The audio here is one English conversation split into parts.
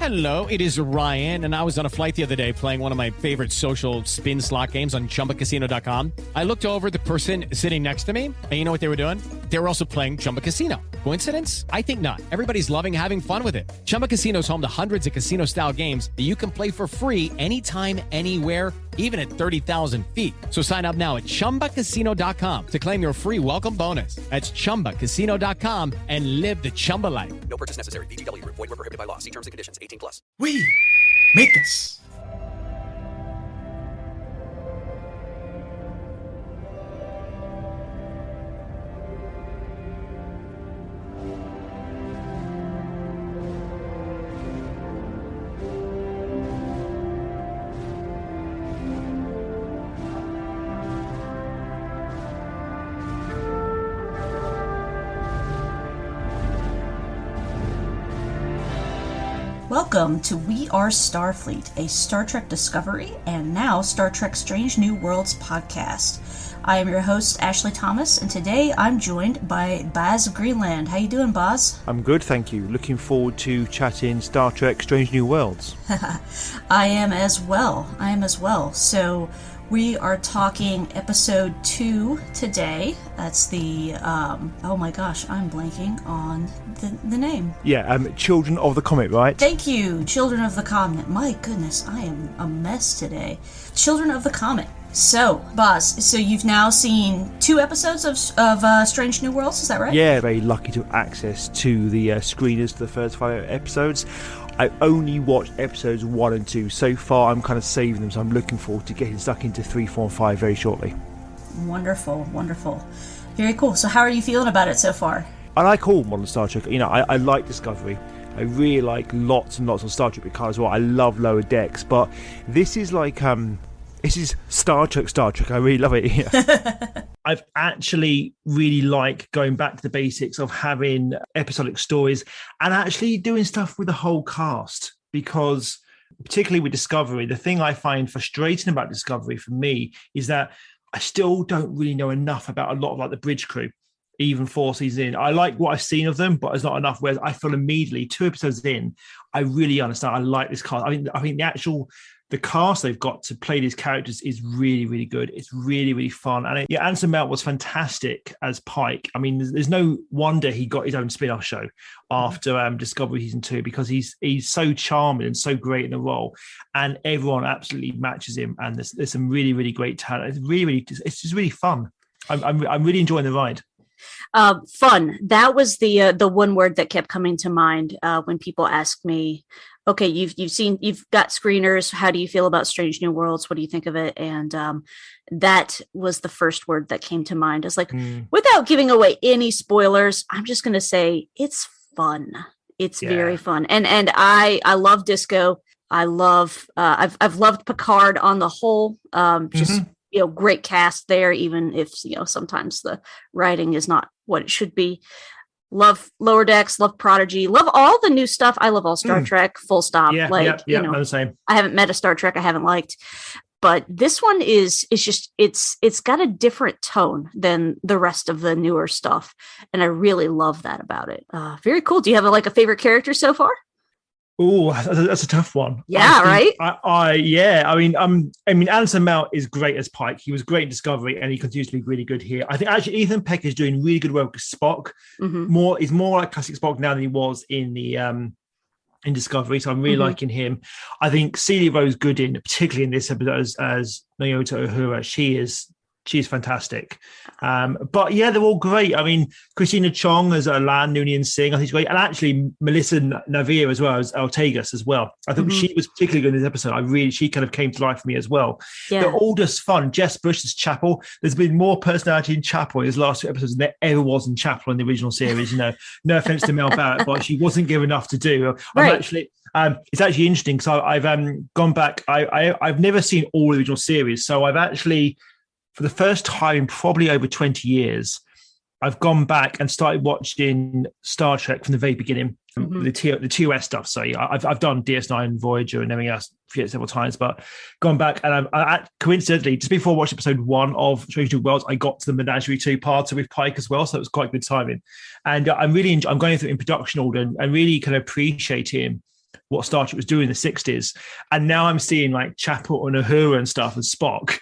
Hello, it is Ryan, and I was on a flight the other day playing one of my favorite social spin slot games on ChumbaCasino.com. I looked over at the person sitting next to me, and you know what they were doing? They were also playing Chumba Casino. Coincidence? I think not. Everybody's loving having fun with it. Chumba Casino is home to hundreds of casino-style games that you can play for free anytime, anywhere, even at 30,000 feet. So sign up now at ChumbaCasino.com to claim your free welcome bonus. That's ChumbaCasino.com and live the Chumba life. No purchase necessary. VGW. Void where prohibited by law. See terms and conditions. 18+. We make this. Welcome to We Are Starfleet, a Star Trek Discovery and now Star Trek Strange New Worlds podcast. I am your host, Ashley Thomas, and today I'm joined by Baz Greenland. How you doing, Baz? I'm good, thank you. Looking forward to chatting Star Trek Strange New Worlds. I am as well. So we are talking episode 2 today. That's the, oh my gosh, I'm blanking on the name. Yeah, Children of the Comet, right? Thank you, Children of the Comet. My goodness, I am a mess today. Children of the Comet. So, Baz, so you've now seen 2 episodes of Strange New Worlds, is that right? Yeah, very lucky to have access to the screeners for the first 5 episodes. I only watched episodes 1 and 2 so far. I'm kind of saving them, so I'm looking forward to getting stuck into 3, 4, and 5 very shortly. Wonderful. Very cool. So how are you feeling about it so far? I like all modern Star Trek. You know, I like Discovery. I really like lots and lots of Star Trek Picard as well. I love Lower Decks, but this is like this is Star Trek. I really love it. Yeah. I've actually really like going back to the basics of having episodic stories and actually doing stuff with the whole cast, because particularly with Discovery, the thing I find frustrating about Discovery for me is that I still don't really know enough about a lot of like the bridge crew, even 4 seasons in. I like what I've seen of them, but it's not enough. Whereas I feel immediately 2 episodes in, I really understand. I like this cast. I think the cast they've got to play these characters is really, really good. It's really, really fun. And Anson Mount was fantastic as Pike. I mean, there's no wonder he got his own spin-off show after Discovery Season 2, because he's so charming and so great in the role. And everyone absolutely matches him. And there's some really, really great talent. It's just really fun. I'm really enjoying the ride. Fun. That was the one word that kept coming to mind when people ask me, okay, you've got screeners. How do you feel about Strange New Worlds? What do you think of it? And that was the first word that came to mind. I was like, without giving away any spoilers, I'm just going to say it's fun. It's very fun. And I love Disco. I love, I've loved Picard on the whole. Great cast there, even if, sometimes the writing is not what it should be. Love Lower Decks, love Prodigy, love all the new stuff. I love all Star Trek, full stop. I'm the same. I haven't met a Star Trek I haven't liked, but this one is just, it's got a different tone than the rest of the newer stuff. And I really love that about it. Very cool. Do you have a favorite character so far? Oh, that's a tough one. Yeah, right. I mean, Anson Mount is great as Pike. He was great in Discovery, and he continues to be really good here. I think actually Ethan Peck is doing really good work with Spock. He's more like classic Spock now than he was in the in Discovery. So I'm really liking him. I think Celia Rose Goodin, particularly in this episode as Nyota Uhura, she's fantastic. But yeah, they're all great. I mean, Christina Chong as Lan Noonien Singh, I think she's great. And actually Melissa Navir as well as Altagas as well. I think she was particularly good in this episode. She kind of came to life for me as well. Yeah. They're all just fun. Jess Bush as Chapel. There's been more personality in Chapel in his last 2 episodes than there ever was in Chapel in the original series. No offense to Mel Barrett, but she wasn't given enough to do. It's actually interesting because I've gone back. I've never seen all the original series. So I've actually, for the first time in probably over 20 years, I've gone back and started watching Star Trek from the very beginning, the TOS stuff. So I've done DS9, Voyager, and everything else several times, but gone back and I coincidentally, just before I watched episode 1 of Strange New Worlds, I got to the Menagerie 2-parter with Pike as well, so it was quite good timing. And I'm going through in production order and really kind of appreciating what Star Trek was doing in the 60s. And now I'm seeing like Chapel and Uhura and stuff as Spock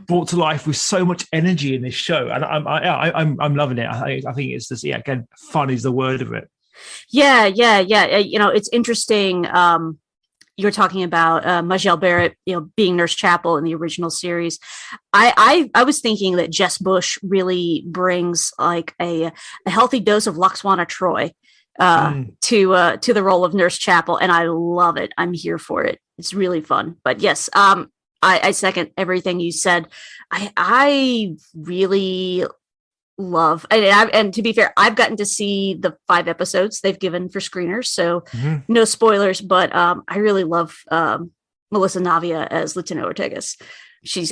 brought to life with so much energy in this show. And I'm loving it. I think it's just, again, fun is the word of it. Yeah. It's interesting. You're talking about Majel Barrett, being Nurse Chapel in the original series. I was thinking that Jess Bush really brings like a healthy dose of Laxwana Troy to the role of Nurse Chapel, and I love it. I'm here for it. It's really fun. But yes, I second everything you said. I really love, and to be fair, I've gotten to see the 5 episodes they've given for screeners, so no spoilers, but I really love Melissa Navia as Lieutenant Ortegas.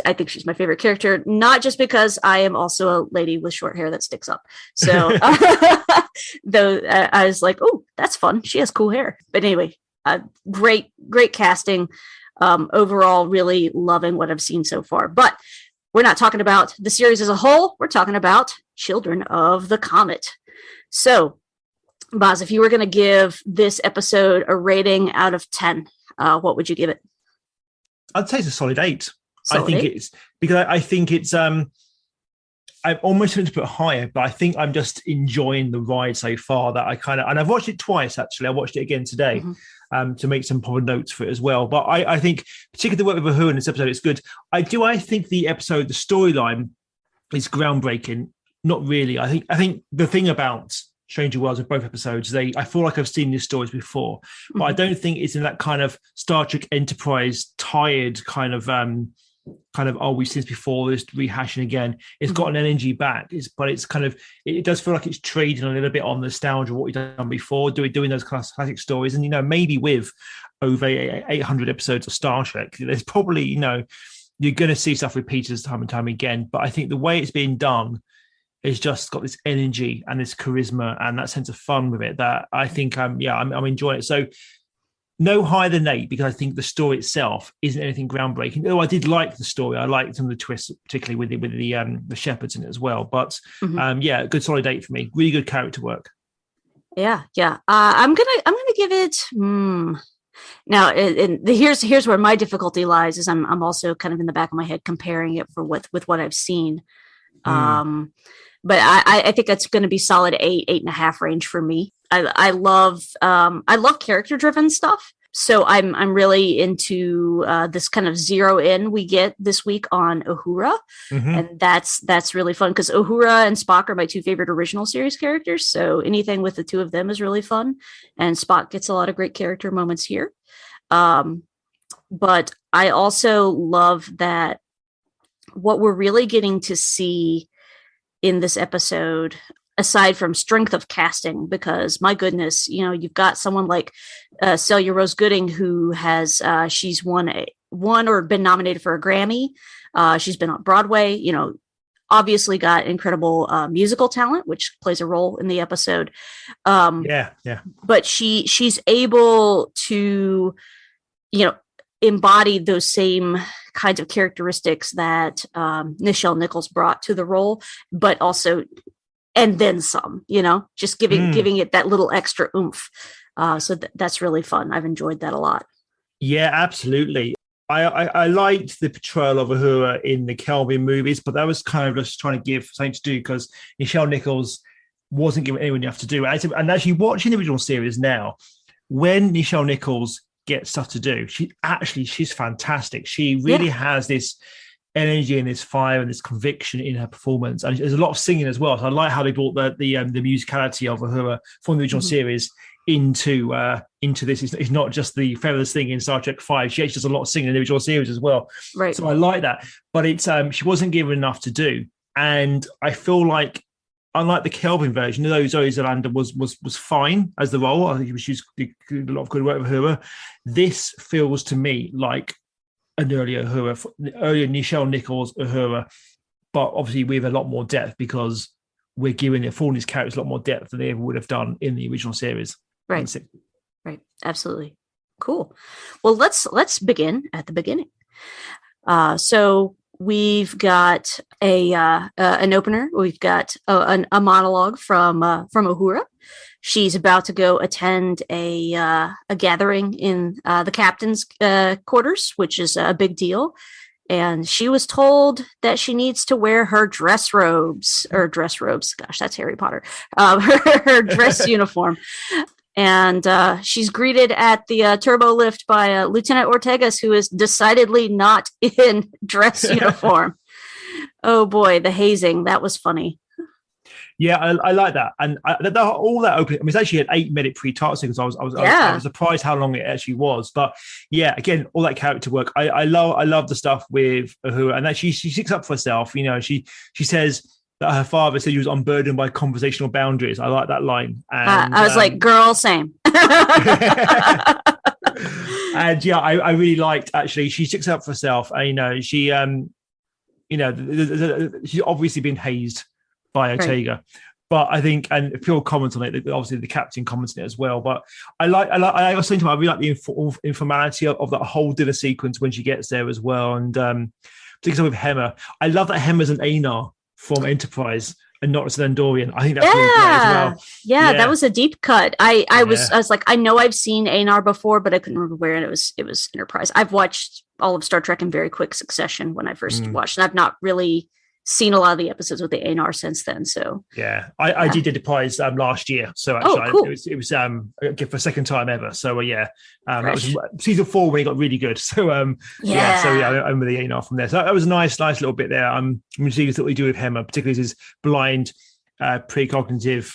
I think she's my favorite character, not just because I am also a lady with short hair that sticks up. So though I was like, oh, that's fun. She has cool hair. But anyway, great casting. Overall, really loving what I've seen so far. But we're not talking about the series as a whole. We're talking about Children of the Comet. So, Baz, if you were going to give this episode a rating out of 10, what would you give it? I'd say it's a solid 8. I think it's I'm almost going to put it higher, but I think I'm just enjoying the ride so far that and I've watched it twice, actually. I watched it again today to make some proper notes for it as well. But I think, particularly the work with Uhura in this episode, it's good. I think the storyline is groundbreaking. Not really. I think the thing about Stranger Worlds of both episodes, I feel like I've seen these stories before, but I don't think it's in that kind of Star Trek Enterprise tired kind of we've seen this before, this rehashing again. It's got an energy back, but it's kind of, it does feel like it's trading a little bit on nostalgia of what we've done before, doing those classic stories. And maybe with over 800 episodes of Star Trek, there's probably you're going to see stuff repeated time and time again. But I think the way it's being done is just got this energy and this charisma and that sense of fun with it that I think I'm enjoying it. So no higher than 8, because I think the story itself isn't anything groundbreaking. Though I did like the story. I liked some of the twists, particularly with the shepherds in it as well. But a good solid 8 for me. Really good character work. Yeah. I'm gonna give it. Now, here's where my difficulty lies. Is I'm also kind of in the back of my head comparing it with what I've seen. But I think that's going to be solid 8.5 range for me. I love character driven stuff. So I'm really into this kind of zero in we get this week on Uhura. And that's really fun because Uhura and Spock are my 2 favorite original series characters. So anything with the 2 of them is really fun. And Spock gets a lot of great character moments here. But I also love that what we're really getting to see in this episode, aside from strength of casting, because my goodness, you've got someone like Celia Rose Gooding, who has she's won or been nominated for a Grammy. She's been on Broadway, obviously got incredible musical talent, which plays a role in the episode. But she's able to, embody those same kinds of characteristics that Nichelle Nichols brought to the role, but also, and then some, just giving it that little extra oomph. So that's really fun. I've enjoyed that a lot. Yeah, absolutely. I liked the portrayal of Uhura in the Kelvin movies, but that was kind of just trying to give something to do because Nichelle Nichols wasn't given anyone enough to do. And actually watching the original series now, when Nichelle Nichols gets stuff to do, she's fantastic. She really has this energy and this fire and this conviction in her performance, and there's a lot of singing as well. So I like how they brought the musicality of Uhura from the original series into this. It's not just the feathers thing in Star Trek 5. She actually does a lot of singing in the original series as well. Right. So I like that, but it's she wasn't given enough to do, and I feel like, unlike the Kelvin version, although Zoe Zalander was fine as the role, I think she did a lot of good work with Uhura. This feels to me like an earlier Nichelle Nichols Uhura, but obviously with a lot more depth because we're giving it for these characters a lot more depth than they ever would have done in the original series. Right. Absolutely. Cool. Well, let's begin at the beginning. So we've got an opener. We've got a monologue from Uhura, She's about to go attend a gathering in the captain's quarters, which is a big deal. And she was told that she needs to wear her dress robes. Gosh, that's Harry Potter. Her dress uniform. And she's greeted at the turbo lift by Lieutenant Ortegas, who is decidedly not in dress uniform. Oh boy, the hazing. That was funny. Yeah, I like that, and all that opening. I mean, it's actually an 8-minute pre-TARDIS because I was surprised how long it actually was. But yeah, again, all that character work. I love the stuff with Uhura, and that she sticks up for herself. You know, she says that her father said he was unburdened by conversational boundaries. I like that line. And, I was like, girl, same. And yeah, I really liked actually. She sticks up for herself. And, she's obviously been hazed by Ortega, right. But I think, and Phil comments on it. Obviously, the captain comments on it as well. But I was saying to him, I really like the informality of that whole dinner sequence when she gets there as well, and particularly with Hemmer. I love that Hemmer's an Anar from Enterprise and not an Andorian. I think that's really great as well. Yeah, that was a deep cut. I was like, I know I've seen Anar before, but I couldn't remember where, and it was Enterprise. I've watched all of Star Trek in very quick succession when I first watched, and I've not really seen a lot of the episodes with the Anar since then. So I did Enterprise last year. So actually, cool. it was for a second time ever. So that was season 4 when it got really good. So I remember the Anar from there. So that was a nice little bit there. I'm seeing what we do with Hemmer, particularly as his blind, precognitive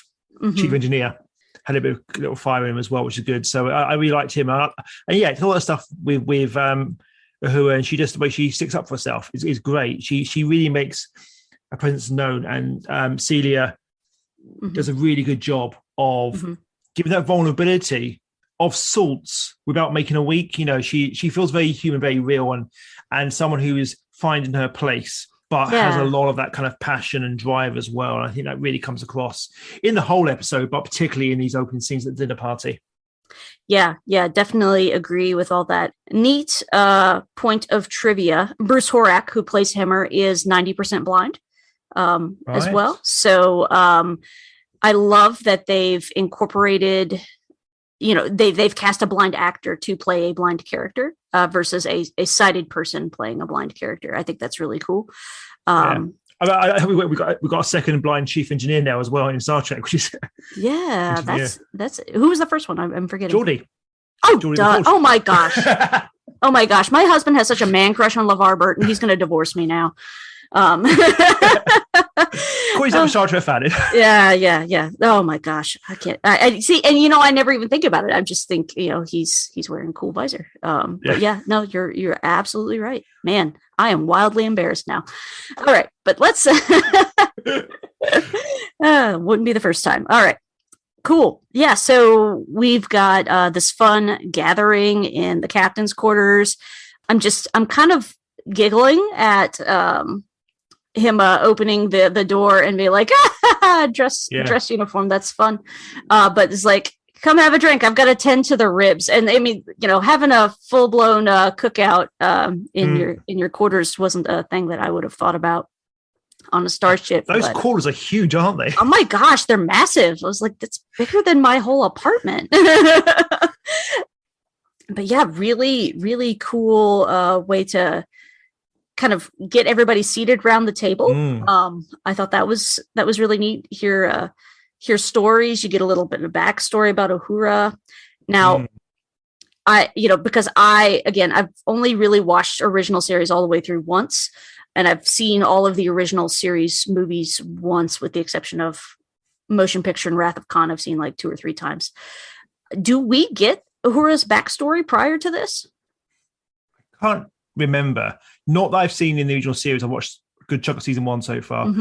chief engineer. Had a bit of little fire in him as well, which is good. So I really liked him. And it's all that stuff with Uhura, and the way she sticks up for herself is great. She really makes her presence known, and Celia does a really good job of giving that vulnerability of sorts without making her weak. She feels very human, very real, and someone who is finding her place, but has a lot of that kind of passion and drive as well. And I think that really comes across in the whole episode, but particularly in these opening scenes at the dinner party. Yeah, definitely agree with all that. Neat point of trivia. Bruce Horak, who plays Hemmer, is 90% blind as well. So I love that they've incorporated, they've cast a blind actor to play a blind character versus a sighted person playing a blind character. I think that's really cool. We got a second blind chief engineer now as well in Star Trek, which is that's who was the first one? I'm forgetting. Geordie. Oh, oh my gosh. Oh my gosh. My husband has such a man crush on LeVar Burton. He's going to divorce me now. He's a Star Trek fan. Yeah. Oh my gosh. I can't. I see. And I never even think about it. I just think, he's wearing a cool visor. But no, you're absolutely right, man. I am wildly embarrassed now. All right, but let's. Wouldn't be the first time. All right. Cool. Yeah. So we've got this fun gathering in the captain's quarters. I'm kind of giggling at him opening the door and be like, dress uniform. That's fun. But it's like, come have a drink. I've got to tend to the ribs. And I mean, having a full blown cookout in your quarters wasn't a thing that I would have thought about on a starship. Those quarters are huge, aren't they? Oh my gosh, they're massive. I was like, that's bigger than my whole apartment. But yeah, really, really cool way to kind of get everybody seated around the table. I thought that was really neat. Hear stories. You get a little bit of backstory about Uhura. Now, because I've only really watched original series all the way through once, and I've seen all of the original series movies once, with the exception of Motion Picture and Wrath of Khan. I've seen like 2 or 3 times. Do we get Uhura's backstory prior to this? I can't remember. Not that I've seen in the original series. I've watched a good chunk of season 1 so far.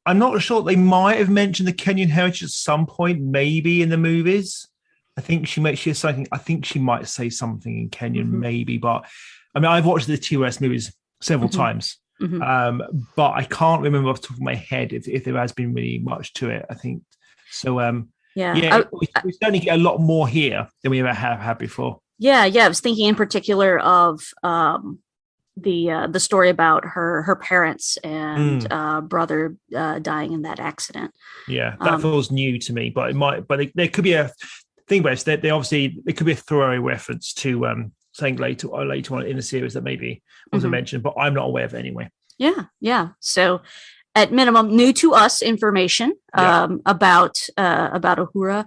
I'm not sure. They might have mentioned the Kenyan heritage at some point, maybe in the movies. I think she might say something in Kenyan, maybe. But I mean, I've watched the TOS movies several times, but I can't remember off the top of my head if there has been really much to it. I think so. We certainly get a lot more here than we ever have had before. Yeah. I was thinking in particular of the story about her parents and brother dying in that accident. Yeah, that feels new to me, but it might. But there could be a thing about it. They obviously there could be a throwaway reference to something later on in the series that maybe wasn't mentioned, but I'm not aware of it anyway. Yeah. So, at minimum, new to us information about Uhura.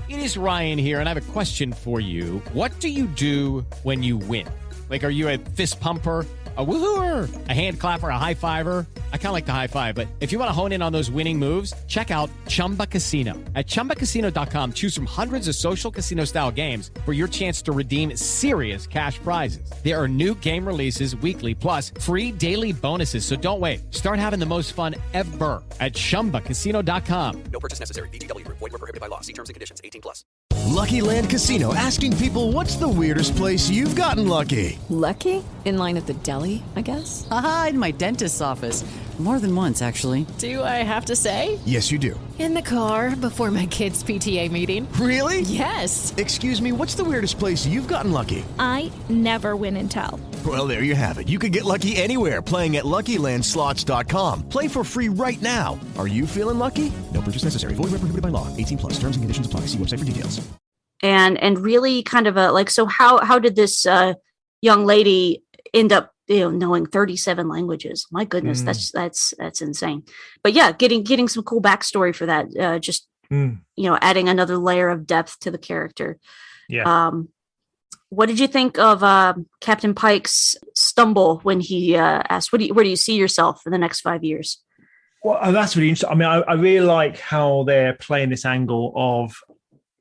It is Ryan here, and I have a question for you. What do you do when you win? Like, are you a fist pumper, a woohooer, a hand clapper, a high fiver? I kind of like the high five, but if you want to hone in on those winning moves, check out Chumba Casino. At ChumbaCasino.com, choose from hundreds of social casino style games for your chance to redeem serious cash prizes. There are new game releases weekly, plus free daily bonuses. So don't wait. Start having the most fun ever at ChumbaCasino.com. No purchase necessary. VGW Group. Void where prohibited by law. See terms and conditions. 18+. Lucky Land Casino, asking people, what's the weirdest place you've gotten lucky? Lucky? In line at the deli, I guess? Aha, in my dentist's office. More than once, actually. Do I have to say? Yes, you do. In the car before my kids' PTA meeting. Really? Yes. Excuse me, what's the weirdest place you've gotten lucky? I never win and tell. Well, there you have it. You can get lucky anywhere, playing at LuckyLandSlots.com. Play for free right now. Are you feeling lucky? No purchase necessary. Void where prohibited by law. 18+. Terms and conditions apply. See website for details. And really kind of so how did this young lady end up knowing 37 languages? My goodness, that's insane. But yeah, getting some cool backstory for that, adding another layer of depth to the character. What did you think of Captain Pike's stumble when he asked, where do you see yourself in the next 5 years? Well, that's really interesting. I mean, I really like how they're playing this angle of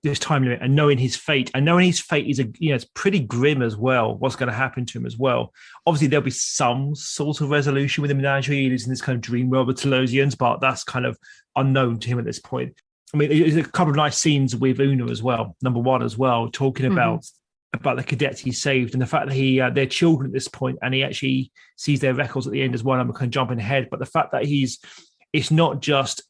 this time limit and knowing his fate, and knowing his fate is it's pretty grim as well. What's going to happen to him as well? Obviously, there'll be some sort of resolution with him now. He lives in this kind of dream world with Telosians, but that's kind of unknown to him at this point. I mean, there's a couple of nice scenes with Una as well. Number one as well, talking about the cadets he saved and the fact that they're children at this point, and he actually sees their records at the end as well. I'm kind of jumping ahead, but the fact that it's not just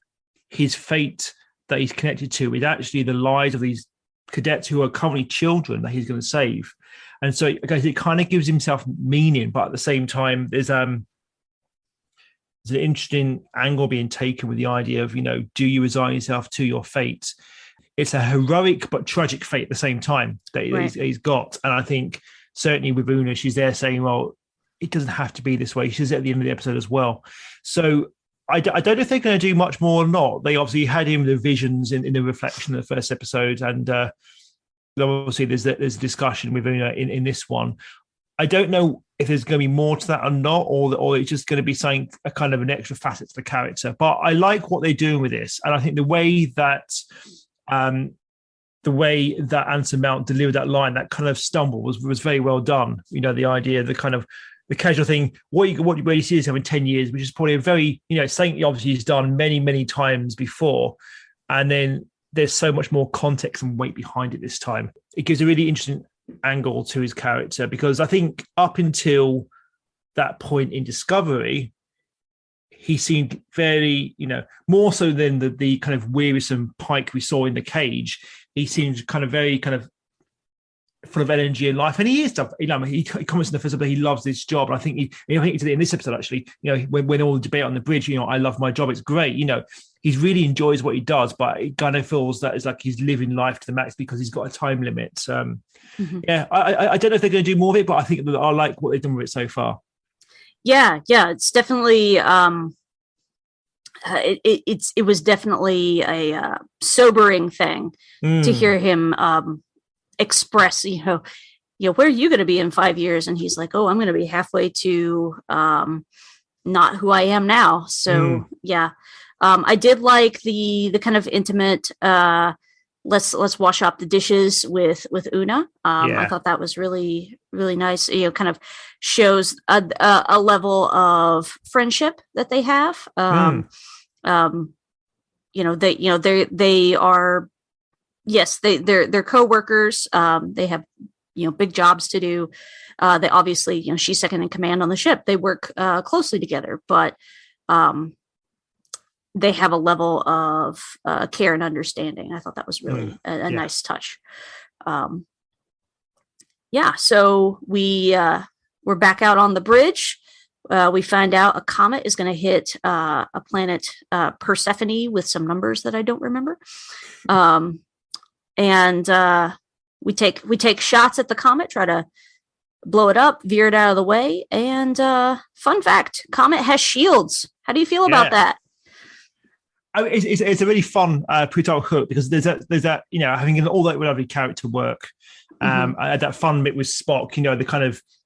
his fate that he's connected to, is actually the lives of these cadets who are currently children that he's going to save. And so it kind of gives himself meaning, but at the same time, there's an interesting angle being taken with the idea of, do you resign yourself to your fate? It's a heroic but tragic fate at the same time that he's got. And I think certainly with Una, she's there saying, well, it doesn't have to be this way. She's at the end of the episode as well. So I don't know if they're going to do much more or not. They obviously had him the visions in the reflection of the first episode, and obviously there's a discussion with Una in this one. I don't know if there's going to be more to that or not, or it's just going to be something, a kind of an extra facet to the character. But I like what they're doing with this, and I think the way that Anson Mount delivered that line, that kind of stumble was very well done. The idea, the kind of the casual thing, where you see yourself in 10 years, which is probably a very, something obviously he's done many, many times before. And then there's so much more context and weight behind it this time. It gives a really interesting angle to his character, because I think up until that point in Discovery, he seemed very, more so than the kind of wearisome Pike we saw in the cage. He seemed kind of very kind of full of energy and life, and he is stuff. He comments in the first episode he loves this job, and I think he did it in this episode actually. When all the debate on the bridge, I love my job, it's great. He really enjoys what he does, but it kind of feels that it's like he's living life to the max because he's got a time limit. I don't know if they're going to do more of it, but I think that I like what they've done with it so far. Yeah, it's definitely it was definitely a sobering thing to hear him express, where are you going to be in 5 years? And he's like, I'm going to be halfway to not who I am now. So I did like the kind of intimate let's wash up the dishes with Una. I thought that was really, really nice. Kind of shows a level of friendship that they have. They are, yes, they're co-workers. They have, big jobs to do. They obviously, she's second in command on the ship. They work closely together, but they have a level of care and understanding. I thought that was really a nice touch. So we we're back out on the bridge. We find out a comet is going to hit a planet, Persephone, with some numbers that I don't remember. And we take shots at the comet, try to blow it up, veer it out of the way. And fun fact, Comet has shields. How do you feel about that? It's a really fun pre-title hook because there's that having all that lovely character work. That fun bit with Spock,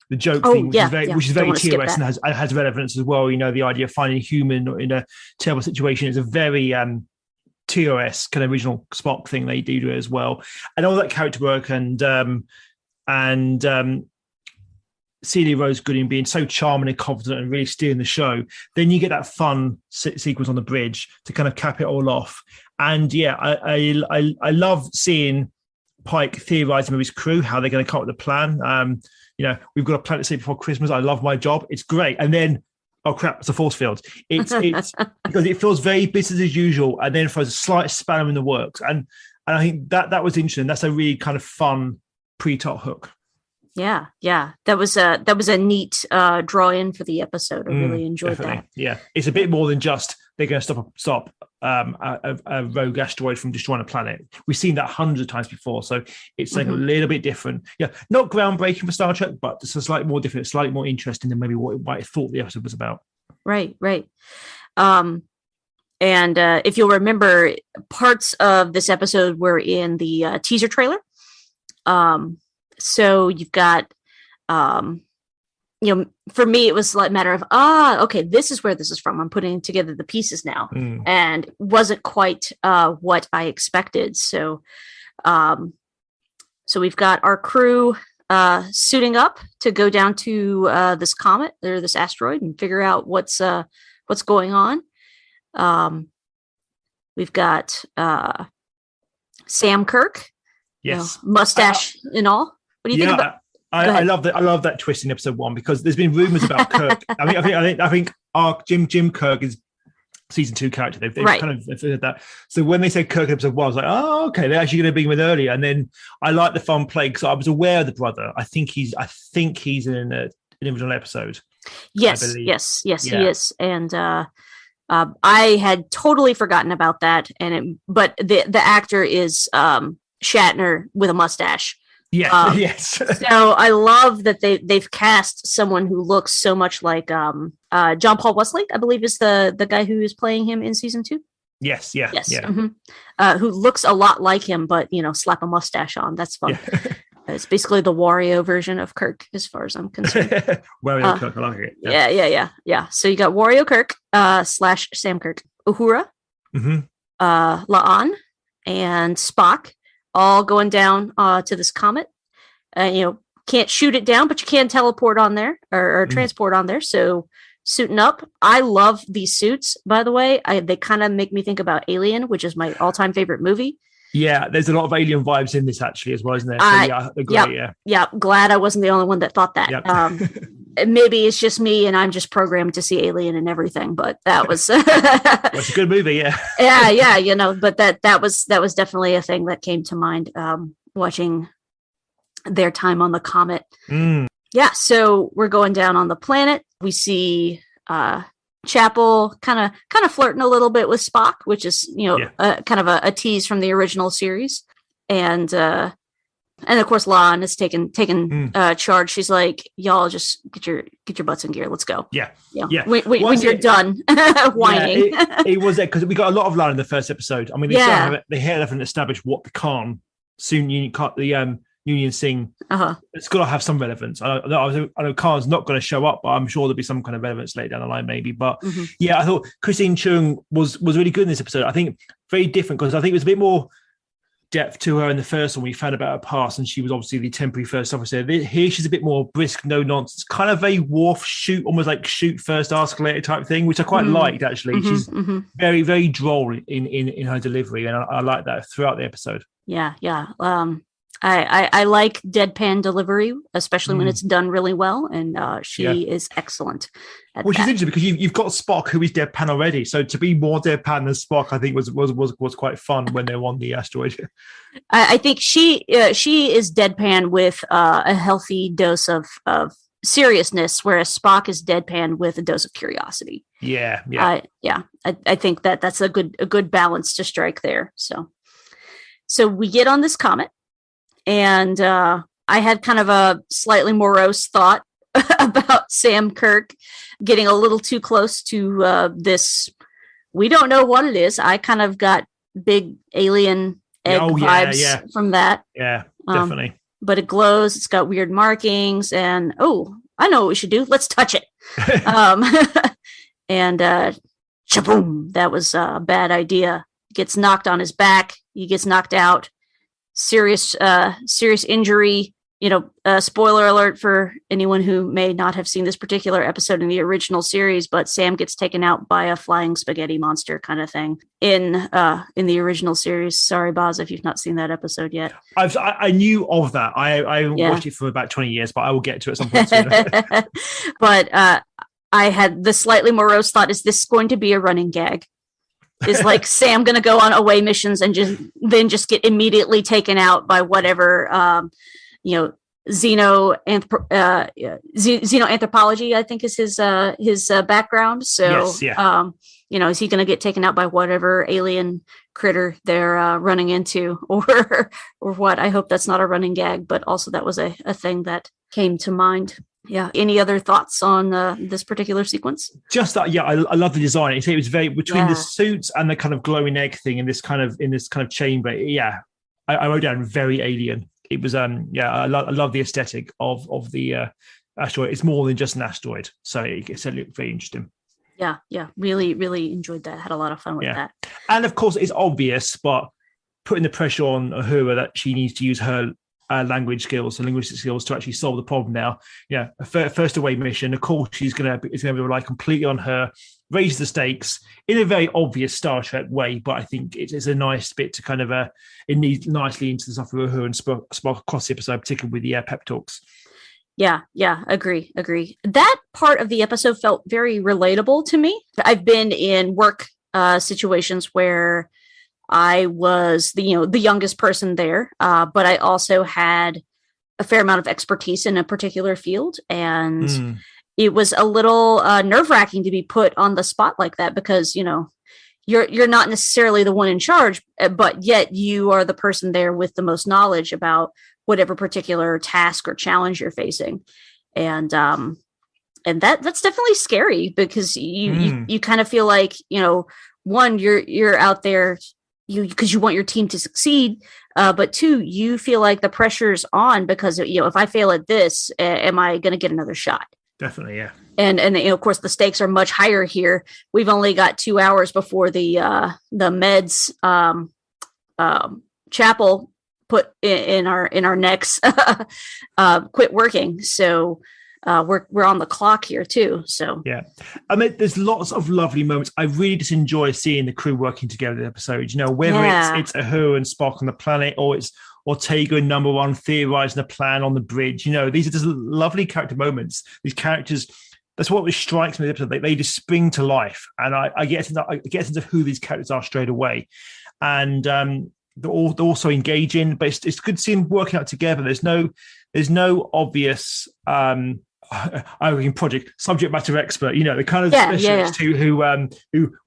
the joke thing, which is very TOS and has relevance as well. The idea of finding a human in a terrible situation is a very TOS kind of original Spock thing they do as well, and all that character work and Celia Rose Gooding being so charming and confident and really steering the show. Then you get that fun sequence on the bridge to kind of cap it all off. And I love seeing Pike theorizing with his crew how they're going to come up with a plan. We've got a plan to see before Christmas. I love my job. It's great. And then, oh crap, it's a force field. It's because it feels very business as usual, and then throws a slight spanner in the works. And I think that was interesting. That's a really kind of fun pre-top hook. Yeah. That was a neat draw in for the episode. I really enjoyed that. Yeah, it's a bit more than just they're going to stop a rogue asteroid from destroying a planet. We've seen that 100 times before, so it's like a little bit different. Yeah, not groundbreaking for Star Trek, but it's a slightly more different, slightly more interesting than maybe what I thought the episode was about. Right. And if you'll remember, parts of this episode were in the teaser trailer. So you've got, for me, it was like a matter of, okay, this is where this is from. I'm putting together the pieces now, and wasn't quite what I expected. So we've got our crew suiting up to go down to this comet or this asteroid and figure out what's going on. We've got Sam Kirk, yes, mustache and all. What do you think about? I love that. I love that twist in episode 1 because there's been rumors about Kirk. I think our Jim Kirk is season 2 character. They've kind of said that. So when they said Kirk in episode 1, I was like, oh, okay, they're actually going to bring him in earlier. And then I like the fun play because I was aware of the brother. I think he's in an original episode. Yes, he is. And I had totally forgotten about that. But the actor is Shatner with a mustache. Yes. So I love that they've cast someone who looks so much like John Paul Westlake, I believe is the guy who is playing him in season 2. Yes. Mm-hmm. Who looks a lot like him, but slap a mustache on. That's fun. Yeah. It's basically the Wario version of Kirk, as far as I'm concerned. Wario Kirk, I like it. Yeah. So you got Wario Kirk / Sam Kirk, Uhura, La'an, and Spock. All going down to this comet. Can't shoot it down, but you can teleport on there or transport on there. So suiting up. I love these suits, by the way. They kind of make me think about Alien, which is my all-time favorite movie. Yeah, there's a lot of Alien vibes in this actually as well, isn't there? So, they're great, yeah. Glad I wasn't the only one that thought that. Yep. Maybe it's just me and I'm just programmed to see Alien and everything, but that was it's a good movie, yeah. But that was definitely a thing that came to mind watching their time on the comet. Yeah, so we're going down on the planet. We see Chapel kind of flirting a little bit with Spock, which is kind of a tease from the original series, and of course La'an is taking charge. She's like, y'all just get your butts in gear. Let's go. Yeah. When you're done whining. It was that because we got a lot of La'an in the first episode. I mean, they haven't established what the Khan soon Union Singh. It's got to have some relevance. I know Khan's not going to show up, but I'm sure there'll be some kind of relevance later down the line, maybe. But I thought Christine Chung was really good in this episode. I think very different because I think it was a bit more depth to her in the first one. We found about her past, and she was obviously the temporary first officer. Here, she's a bit more brisk, no nonsense, kind of a Worf almost like shoot first, ask later type thing, which I quite liked actually. She's very, very droll in her delivery, and I like that throughout the episode. Yeah. I like deadpan delivery, especially when it's done really well, and she is excellent at Which that. is interesting because you've got Spock who is deadpan already, so to be more deadpan than Spock, I think was quite fun when they're on the asteroid. I think she is deadpan with a healthy dose of seriousness, whereas Spock is deadpan with a dose of curiosity. Yeah. I think that's a good balance to strike there. So we get on this comet, and I had kind of a slightly morose thought about Sam Kirk getting a little too close to this. We don't know what it is. I kind of got big alien egg vibes from that. Yeah, definitely. But it glows. It's got weird markings, and I know what we should do. Let's touch it. And shaboom! That was a bad idea. Gets knocked on his back. He gets knocked out. Serious injury. Spoiler alert for anyone who may not have seen this particular episode in the original series, but Sam gets taken out by a flying spaghetti monster kind of thing in the original series. Sorry, Baz, if you've not seen that episode yet. I knew of that. I watched it for about 20 years, but I will get to it at some point soon. But I had the slightly morose thought, is this going to be a running gag? Is like Sam going to go on away missions and just get immediately taken out by whatever, xenoanthropology, I think is his background. So, yes, yeah. Is he going to get taken out by whatever alien critter they're running into, or what? I hope that's not a running gag, but also that was a thing that came to mind. Yeah. Any other thoughts on this particular sequence? Just that, I love the design. It was very between the suits and the kind of glowing egg thing in this kind of chamber. Yeah, I wrote down very alien. It was I love the aesthetic of the asteroid. It's more than just an asteroid, so it looked very interesting. Yeah, really enjoyed that. Had a lot of fun with that. And of course, it's obvious, but putting the pressure on Uhura that she needs to use her linguistic skills to actually solve the problem now. Yeah, first away mission. Of course, it's going to be rely completely on her. Raise the stakes in a very obvious Star Trek way, but I think it's a nice bit to kind of it needs nicely into the stuff with Uhura and Spock across the episode, particularly with the pep talks. Yeah, agree. That part of the episode felt very relatable to me. I've been in work situations where I was the youngest person there, but I also had a fair amount of expertise in a particular field, and it was a little nerve-wracking to be put on the spot like that, because you're not necessarily the one in charge, but yet you are the person there with the most knowledge about whatever particular task or challenge you're facing, and that's definitely scary, because you kind of feel like one, you're out there because you want your team to succeed, but two, you feel like the pressure's on, because if I fail at this, am I going to get another shot? Definitely, yeah. And of course the stakes are much higher here. We've only got 2 hours before the meds chapel put in our necks quit working. So we're on the clock here too. So yeah, I mean, there's lots of lovely moments. I really just enjoy seeing the crew working together in the episode. Whether it's Uhura and Spock on the planet, or it's Ortega and Number One theorizing a plan on the bridge. These are just lovely character moments. These characters, that's what strikes me in the episode. They just spring to life, and I get into who these characters are straight away, and they're also engaging. But it's good seeing them working out together. There's no obvious project subject matter expert, the kind of specialist who will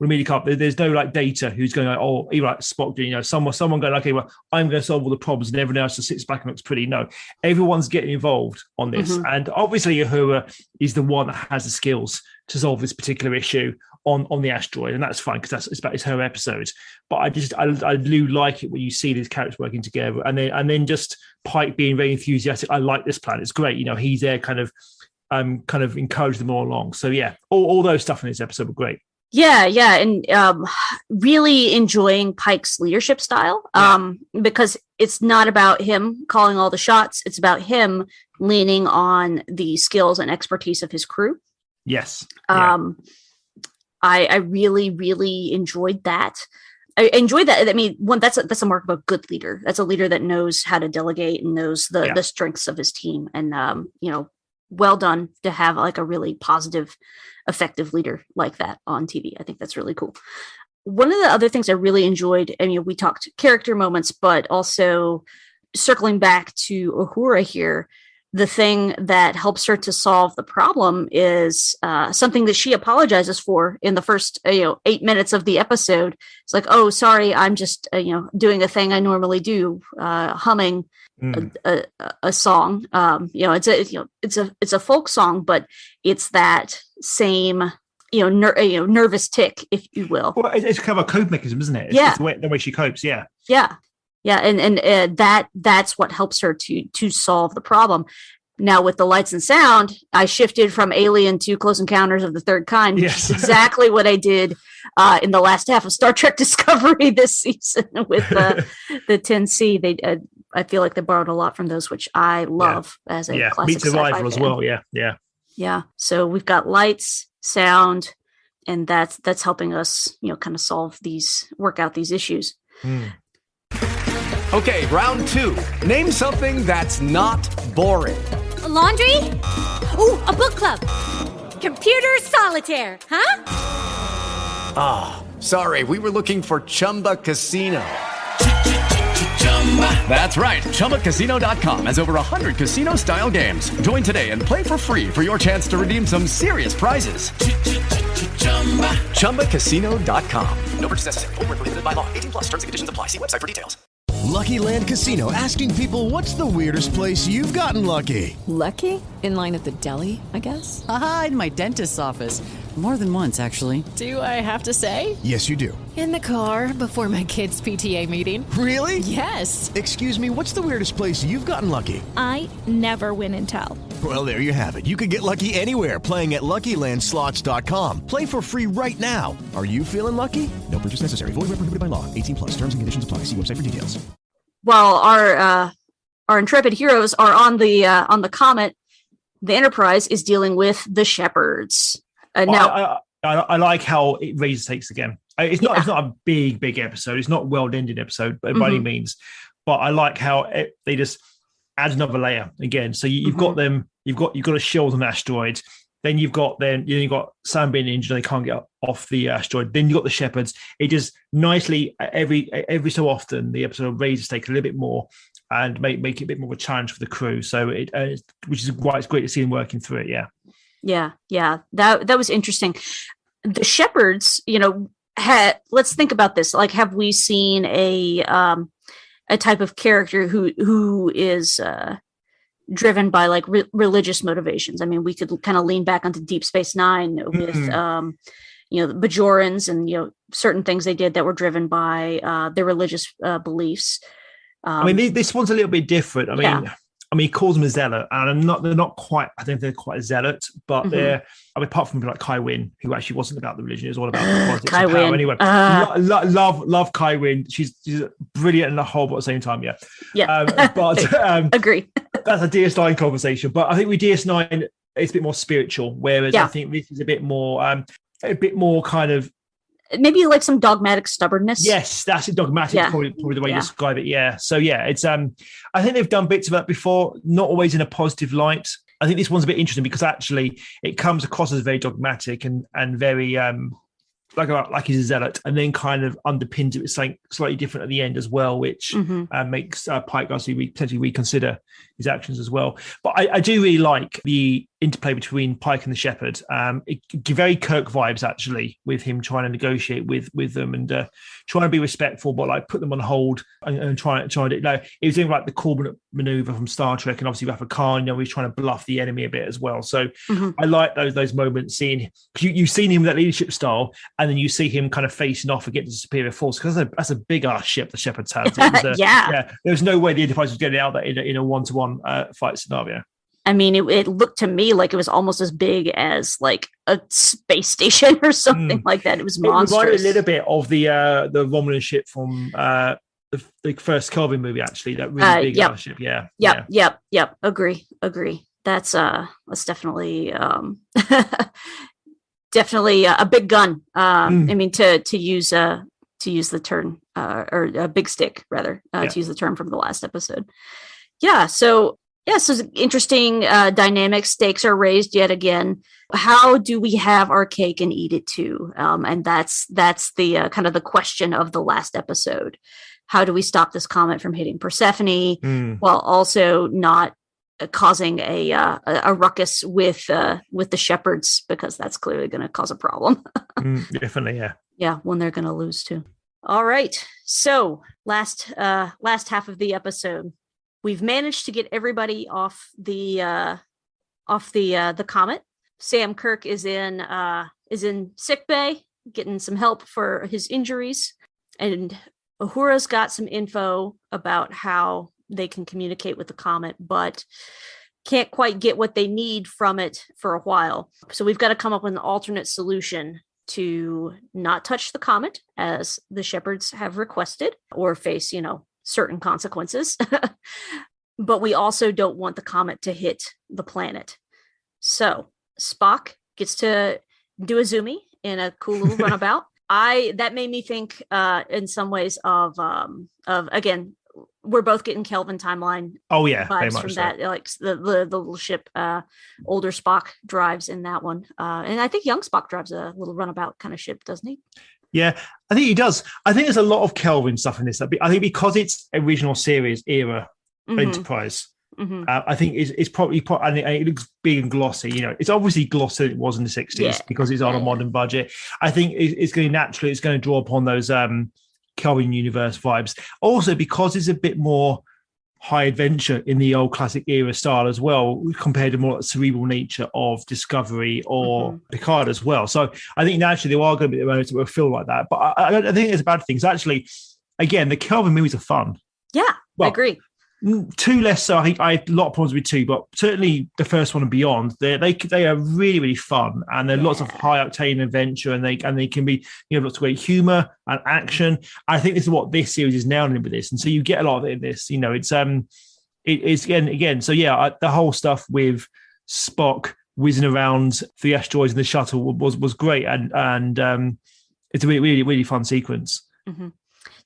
immediately come up. There's no like data who's going like, oh, you're like Spock doing, someone going, okay, well, I'm going to solve all the problems, and everyone else just sits back and looks pretty. No, everyone's getting involved on this, and obviously Uhura is the one that has the skills to solve this particular issue on the asteroid, and that's fine because it's her episode. But I do like it when you see these characters working together, and then just Pike being very enthusiastic. I like this plan; it's great. He's there, kind of encourage them all along. So yeah, all those stuff in this episode were great. Yeah, and really enjoying Pike's leadership style, because it's not about him calling all the shots. It's about him leaning on the skills and expertise of his crew. Yes. I really, really enjoyed that. I enjoyed that. I mean, one, that's a mark of a good leader. That's a leader that knows how to delegate and knows the strengths of his team. And, well done to have like a really positive, effective leader like that on TV. I think that's really cool. One of the other things I really enjoyed, we talked character moments, but also circling back to Uhura here, the thing that helps her to solve the problem is something that she apologizes for in the first 8 minutes of the episode. It's like, oh, sorry, I'm just doing a thing I normally do, humming a song. It's a folk song, but it's that same nervous tick, if you will. Well, it's kind of a cope mechanism, isn't it? Yeah, it's the way she copes. Yeah. Yeah, and that's what helps her to solve the problem. Now, with the lights and sound, I shifted from Alien to Close Encounters of the Third Kind, which is exactly what I did in the last half of Star Trek Discovery this season with the 10C. I feel like they borrowed a lot from those, which I love as a classic Meet Survival as well. Yeah. So we've got lights, sound, and that's helping us, kind of work out these issues. Okay, round 2. Name something that's not boring. A laundry? Ooh, a book club. Computer solitaire, huh? Ah, sorry, we were looking for Chumba Casino. That's right, ChumbaCasino.com has over 100 casino-style games. Join today and play for free for your chance to redeem some serious prizes. ChumbaCasino.com. No purchase necessary. Void where prohibited by law. 18+ terms and conditions apply. See website for details. Lucky Land Casino, asking people, what's the weirdest place you've gotten lucky? Lucky? In line at the deli, I guess? Aha, in my dentist's office. More than once, actually. Do I have to say? Yes, you do. In the car before my kids' PTA meeting. Really? Yes. Excuse me, what's the weirdest place you've gotten lucky? I never win and tell. Well, there you have it. You can get lucky anywhere, playing at LuckyLandSlots.com. Play for free right now. Are you feeling lucky? No purchase necessary. Void where prohibited by law. 18+. Terms and conditions apply. See website for details. While our intrepid heroes are on the Comet, the Enterprise is dealing with the Shepherds. Now, I like how it raises stakes again. It's not a big episode. It's not a world-ending episode, by any means. But I like how they just add another layer again. So you've got them. You've got a shield on asteroids. Then you've got Sam being injured, and they can't get off the asteroid. Then you've got the Shepherds. It just nicely every so often the episode raises stakes a little bit more and make it a bit more of a challenge for the crew. So which is why it's great to see them working through it. Yeah. That was interesting. The Shepherds, let's think about this. Like, have we seen a type of character who is driven by like religious motivations? I mean, we could kind of lean back onto Deep Space Nine with the Bajorans and certain things they did that were driven by their religious beliefs. I mean, this one's a little bit different. I mean, he calls them a zealot, and they're not quite. I think they're quite a zealot, but they're. I mean, apart from like Kai Wynn, who actually wasn't about the religion; it was all about the politics Kai and power. Wynn. Anyway, love Kai Wynn. She's brilliant and horrible at the same time. But agree. That's a DS9 conversation. But I think with DS9, it's a bit more spiritual, whereas I think this is a bit more kind of. Maybe like some dogmatic stubbornness. Yes, that's it. Dogmatic, probably the way you describe it. Yeah. So it's I think they've done bits of that before, not always in a positive light. I think this one's a bit interesting because actually it comes across as very dogmatic and very like he's a zealot, and then kind of underpins it with something slightly different at the end as well, which makes Pike potentially reconsider his actions as well. But I do really like the interplay between Pike and the Shepherd. It very Kirk vibes actually, with him trying to negotiate with them and trying to be respectful, but like put them on hold and try to. It was doing like the Corbin maneuver from Star Trek, and obviously Rafa Khan, he's trying to bluff the enemy a bit as well. So I like those moments, seeing you've seen him with that leadership style, and then you see him kind of facing off against the superior force, because that's a big ass ship the Shepherd's had. There's no way the Enterprise was getting out there in a one-to-one fight scenario. I mean, it looked to me like it was almost as big as like a space station or something like that. It was monstrous. It reminded a little bit of the Romulan ship from the first Kelvin movie, actually. That really big ship. Yep. Agree. That's definitely definitely a big gun. I mean, to use the term or a big stick rather, to use the term from the last episode. So interesting dynamic. Stakes are raised yet again. How do we have our cake and eat it too? And that's the kind of the question of the last episode. How do we stop this comet from hitting Persephone while also not causing a ruckus with the shepherds, because that's clearly going to cause a problem. Definitely, yeah. Yeah, one they're going to lose to. All right. So last half of the episode, we've managed to get everybody off the Comet. Sam Kirk is in sick bay, getting some help for his injuries, and Uhura's got some info about how they can communicate with the Comet, but can't quite get what they need from it for a while. So we've got to come up with an alternate solution to not touch the Comet, as the shepherds have requested, or face, certain consequences. But we also don't want the Comet to hit the planet. So Spock gets to do a zoomie in a cool little runabout. That made me think in some ways of again, we're both getting Kelvin timeline. Oh yeah, vibes from so. That, like the little ship older Spock drives in that one, and I think young Spock drives a little runabout kind of ship, doesn't he? Yeah, I think he does. I think there's a lot of Kelvin stuff in this. I think because it's original series era Enterprise. Mm-hmm. I think it's probably and it looks big and glossy. It's obviously glosser than it was in the 60s because it's on a modern budget. I think it's going to draw upon those Kelvin universe vibes. Also, because it's a bit more high adventure in the old classic era style as well, compared to more like cerebral nature of Discovery or Picard as well. So I think naturally there are going to be moments that will feel like that. But I don't think it's a bad thing. It's actually, again, the Kelvin movies are fun. Yeah, I agree. 2 less so. I think I had a lot of problems with 2, but certainly the first one and beyond, they are really, really fun, and there are lots of high octane adventure, and they can be lots of great humor and action. I think this is what this series is nailing with this, and so you get a lot of it in this. It's again. So yeah, the whole stuff with Spock whizzing around the asteroids in the shuttle was great, and it's a really, really, really fun sequence. Mm-hmm.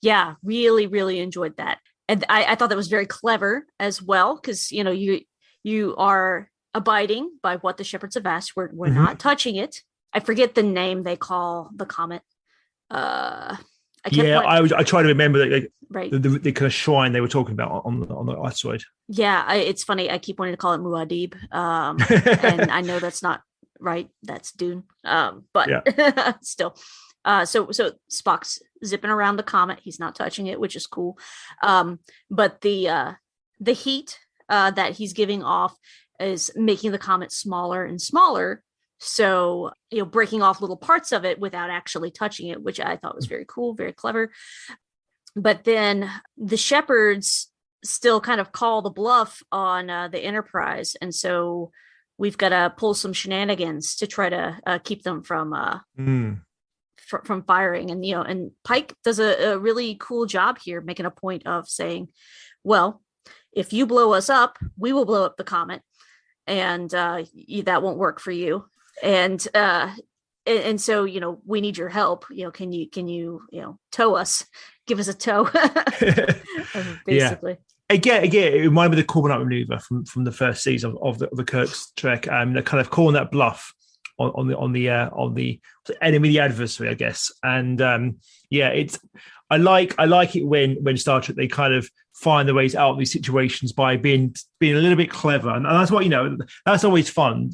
Yeah, really, really enjoyed that. And I thought that was very clever as well, because you are abiding by what the shepherds have asked. We're not touching it. I forget the name they call the Comet. I try to remember that the kind of shrine they were talking about on the asteroid. Yeah, it's funny. I keep wanting to call it Muad'Dib, and I know that's not right. That's Dune, but still. So Spock's zipping around the Comet. He's not touching it, which is cool. But the heat that he's giving off is making the Comet smaller and smaller. So, breaking off little parts of it without actually touching it, which I thought was very cool, very clever. But then the shepherds still kind of call the bluff on the Enterprise. And so we've got to pull some shenanigans to try to keep them from firing. And Pike does a really cool job here, making a point of saying, well, if you blow us up, we will blow up the Comet, and that won't work for you. And so, we need your help. Can you tow us, give us a tow, basically. Again, it reminded me of the Corbin maneuver from the first season of the Kirk's Trek. They're kind of calling that bluff on the enemy, the adversary, I guess. And I like it when Star Trek, they kind of find their ways out of these situations by being a little bit clever, and that's what that's always fun.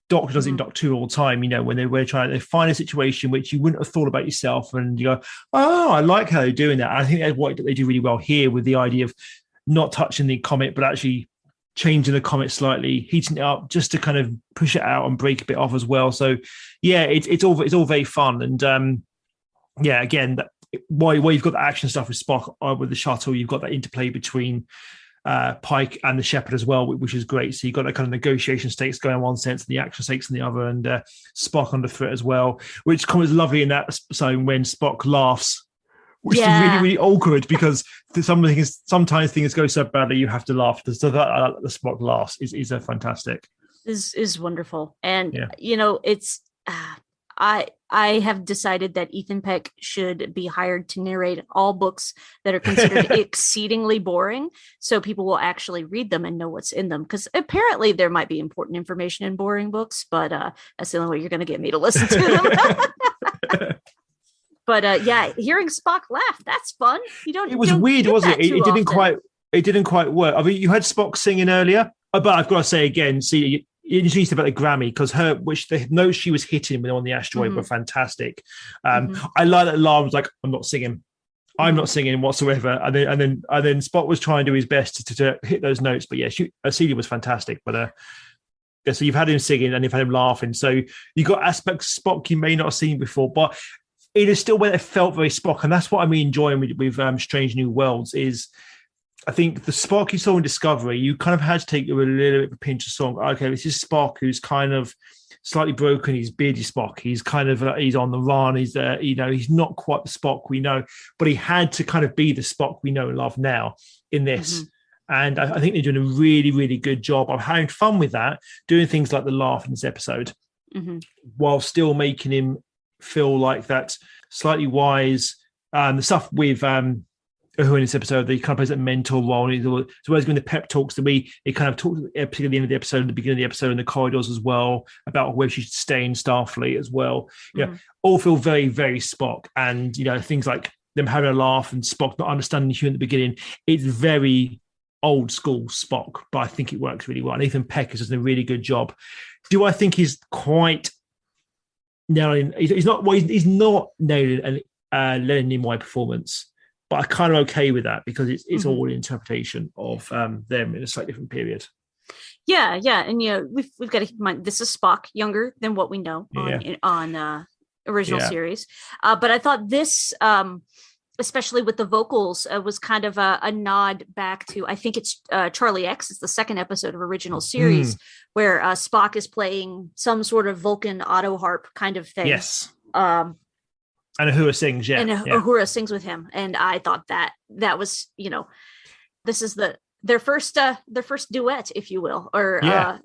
Doctor does it in Doctor Who all the time. When they're trying to find a situation which you wouldn't have thought about yourself, and you go, "Oh, I like how they're doing that." And I think that's what they do really well here with the idea of not touching the Comet, but actually changing the Comet slightly, heating it up just to kind of push it out and break a bit off as well. So yeah, it's all very fun. And again, while you've got the action stuff with Spock with the shuttle, you've got that interplay between Pike and the Shepherd as well, which is great. So you've got that kind of negotiation stakes going in one sense and the action stakes in the other, and Spock under threat as well, which comes lovely in that zone when Spock laughs, which is really, really awkward, because sometimes things go so badly you have to laugh. So that the Spock laughs is a fantastic. Is wonderful. And it's I have decided that Ethan Peck should be hired to narrate all books that are considered exceedingly boring, so people will actually read them and know what's in them. Because apparently there might be important information in boring books, but that's the only way you're going to get me to listen to them. But hearing Spock laugh, that's fun. It was weird, wasn't it? It didn't quite work. I mean, you had Spock singing earlier, But I've got to say again, see, you said about the Grammy, because the notes she was hitting on the asteroid were fantastic. I like that Lara was like, I'm not singing. I'm not singing whatsoever. And then Spock was trying to do his best to hit those notes. But yeah, Celia was fantastic. But yeah, so you've had him singing and you've had him laughing. So you got aspects of Spock you may not have seen before, but it is still when it felt very Spock. And that's what I'm enjoying with Strange New Worlds is, I think the Spock you saw in Discovery, you kind of had to take it with a little bit of a pinch of salt. Okay, this is Spock who's kind of slightly broken. He's beardy Spock. He's kind of he's on the run. He's he's not quite the Spock we know, but he had to kind of be the Spock we know and love now in this. And I think they're doing a really, really good job of having fun with that, doing things like the laugh in this episode, while still making him feel like that slightly wise. The stuff with who in this episode, they kind of plays that mentor role. So whereas when the pep talks to me, it kind of talks at the end of the episode, the beginning of the episode, in the corridors as well, about where she should stay in Starfleet as well. All feel very, very Spock. And, things like them having a laugh and Spock not understanding Hugh in the beginning, it's very old school Spock, but I think it works really well. And Ethan Peck is doing a really good job. Do I think he's quite nailing? He's not nailing Leonard Nimoy performance. But I'm kind of okay with that because it's all an interpretation of them in a slightly different period. Yeah, and we've got to keep in mind this is Spock, younger than what we know on original series. But I thought this, especially with the vocals, was kind of a nod back to, I think it's Charlie X. It's the second episode of original series where Spock is playing some sort of Vulcan auto harp kind of thing. Yes. And Uhura sings, And Uhura sings with him. And I thought that was, this is their first duet, if you will, or well,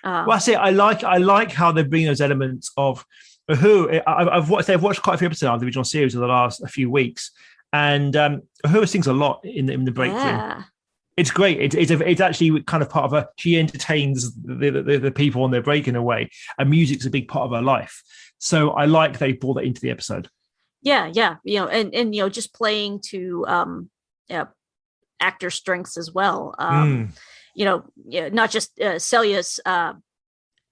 I say I like how they bring those elements of Uhura. They've watched quite a few episodes of the original series in the last few weeks, and Uhura sings a lot in the break room. It's great. It's actually kind of part of she entertains the people on their break in a way, and music's a big part of her life. So I like they brought that into the episode. Yeah. And just playing to actor strengths as well. Not just Celia's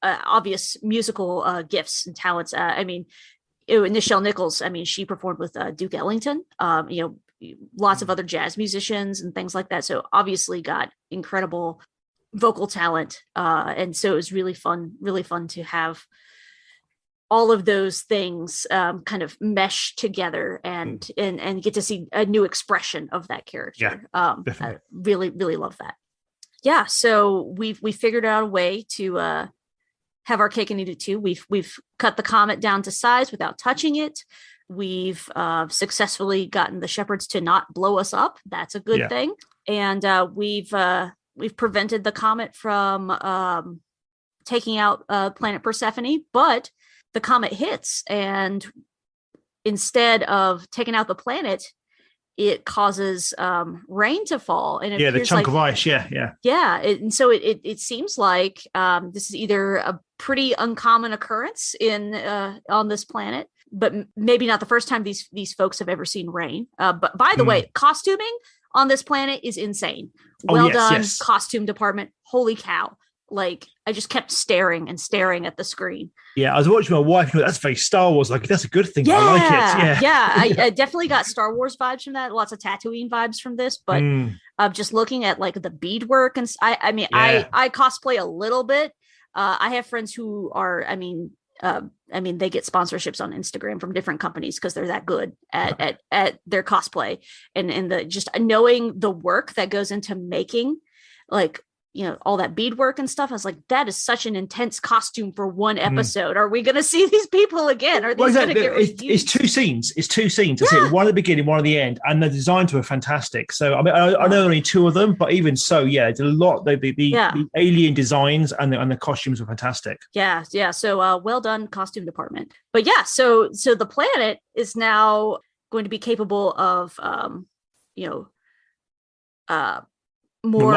obvious musical gifts and talents. Nichelle Nichols, she performed with Duke Ellington, lots of other jazz musicians and things like that. So obviously got incredible vocal talent. And so it was really fun to have all of those things kind of mesh together and get to see a new expression of that character. I really, really love that. Yeah. So we figured out a way to have our cake and eat it too. We've cut the comet down to size without touching it. We've successfully gotten the shepherds to not blow us up. That's a good thing. And we've prevented the comet from taking out planet Persephone, but the comet hits, and instead of taking out the planet, it causes rain to fall. And the chunk of ice. And so it seems like this is either a pretty uncommon occurrence on this planet, but maybe not the first time these folks have ever seen rain. But by the way, costuming on this planet is insane. Well done, costume department. Holy cow. Like, I just kept staring at the screen. Yeah, I was watching my wife. That's very Star Wars. Like, that's a good thing. I like it. I definitely got Star Wars vibes from that. Lots of Tatooine vibes from this. But just looking at like the beadwork and I cosplay a little bit. I have friends who are. They get sponsorships on Instagram from different companies because they're that good at their cosplay and the just knowing the work that goes into making like. All that beadwork and stuff. I was like, that is such an intense costume for one episode. Are we going to see these people again? Are these going to get reused? It's two scenes. It's one at the beginning, one at the end, and the designs were fantastic. So I know only two of them, but even so, it's a lot. The alien designs and the costumes were fantastic. Yeah. So well done, costume department. But so the planet is now going to be capable of more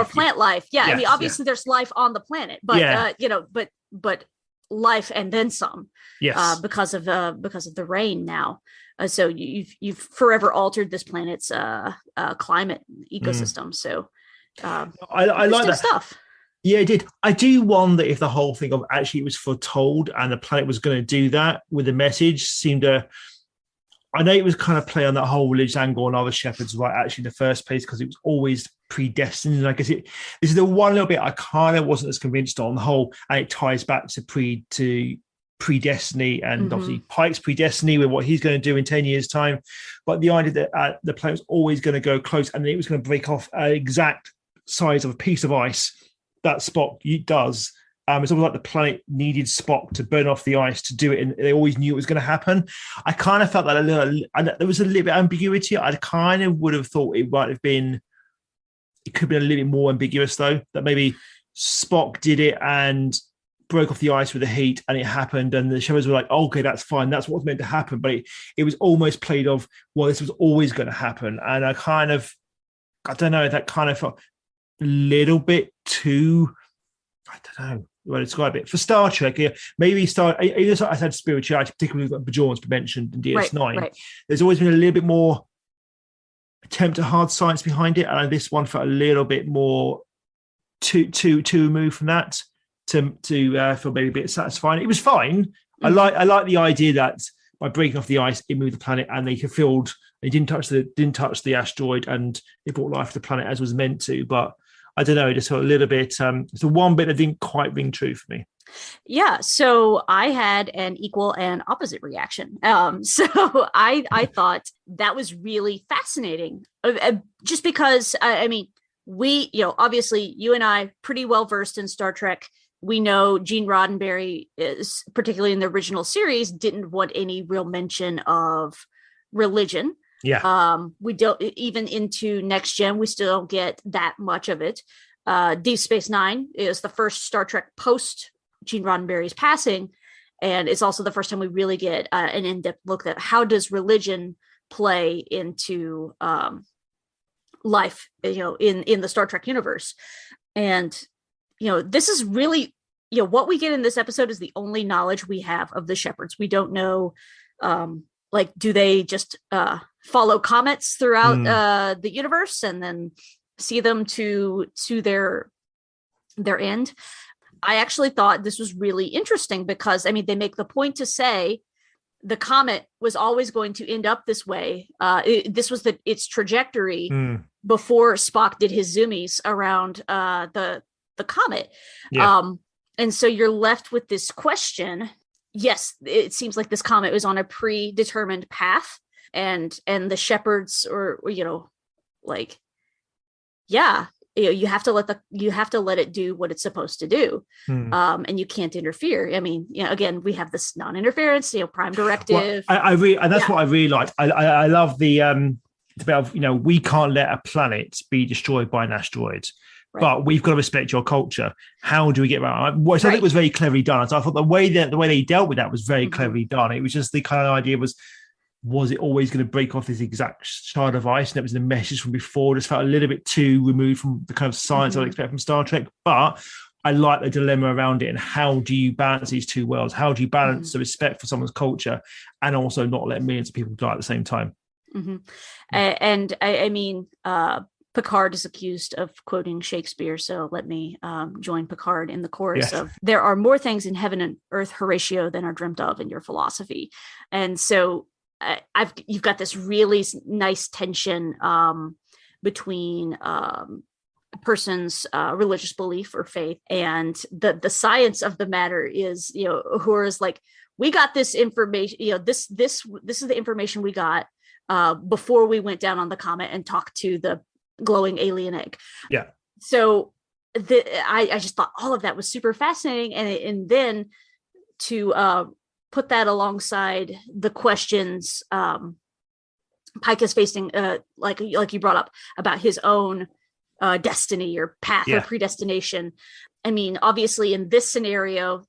plant life. Obviously there's life on the planet, but but life and then some. Because of the rain now. So you've forever altered this planet's climate ecosystem. So I like that stuff. Yeah, it did. I do wonder if the whole thing of actually it was foretold and the planet was going to do that with the message seemed to. I know it was kind of play on that whole religious angle and other shepherds right actually in the first place because it was always predestined. And I guess this is the one little bit I kind of wasn't as convinced on the whole, and it ties back to predestiny and obviously Pike's predestiny with what he's going to do in 10 years' time. But the idea that the planet was always going to go close and it was going to break off an exact size of a piece of ice that Spock does. It's almost like the planet needed Spock to burn off the ice to do it, and they always knew it was going to happen. I kind of felt that there was a little bit of ambiguity. I kind of would have thought it might have been, it could have been a little bit more ambiguous though, that maybe Spock did it and broke off the ice with the heat and it happened, and the shepherds were like, okay, that's fine, that's what's meant to happen. But it was almost played off, well, this was always going to happen. And I don't know, that kind of felt a little bit too, I don't know what to describe it. For Star Trek, maybe I said spirituality, particularly what Bajorans mentioned in DS9. Right. There's always been a little bit more attempt at hard science behind it, and this one felt a little bit more too removed from that to feel maybe a bit satisfying. It was fine. I like the idea that by breaking off the ice, it moved the planet, and they didn't touch the asteroid, and it brought life to the planet as was meant to. But I don't know, just a little bit. It's the one bit that didn't quite ring true for me. Yeah, so I had an equal and opposite reaction. So I thought that was really fascinating, just because I mean, we, obviously you and I pretty well versed in Star Trek. We know Gene Roddenberry is, particularly in the original series, didn't want any real mention of religion. Yeah. We don't, even into Next Gen, we still don't get that much of it. Deep Space Nine is the first Star Trek post Gene Roddenberry's passing, and it's also the first time we really get an in-depth look at how does religion play into life, in the Star Trek universe. And this is really, what we get in this episode is the only knowledge we have of the shepherds. We don't know, do they just follow comets throughout the universe and then see them to their end? I actually thought this was really interesting because, I mean, they make the point to say the comet was always going to end up this way. This was its trajectory before Spock did his zoomies around the comet. Yeah. And so you're left with this question. Yes, it seems like this comet was on a predetermined path, and the shepherds, you have to let it do what it's supposed to do, and you can't interfere. I mean, again, we have this non-interference, prime directive. Well, and that's what I really like. I love the about we can't let a planet be destroyed by an asteroid. Right. But we've got to respect your culture. How do we get around? Which I think was very cleverly done. So I thought the way they dealt with that was very cleverly done. It was just the kind of idea was it always going to break off this exact shard of ice? And it was the message from before. It just felt a little bit too removed from the kind of science I would expect from Star Trek. But I like the dilemma around it and how do you balance these two worlds? How do you balance the respect for someone's culture and also not let millions of people die at the same time? Mm-hmm. And I mean, Picard is accused of quoting Shakespeare, so let me join Picard in the chorus of "There are more things in heaven and earth, Horatio, than are dreamt of in your philosophy." And so you've got this really nice tension between a person's religious belief or faith and the science of the matter is, who is like, we got this information, this is the information we got before we went down on the comet and talked to the glowing alien egg. Yeah. So I just thought all of that was super fascinating, and then to put that alongside the questions Pike is facing, like you brought up about his own destiny or path or predestination. I mean, obviously in this scenario,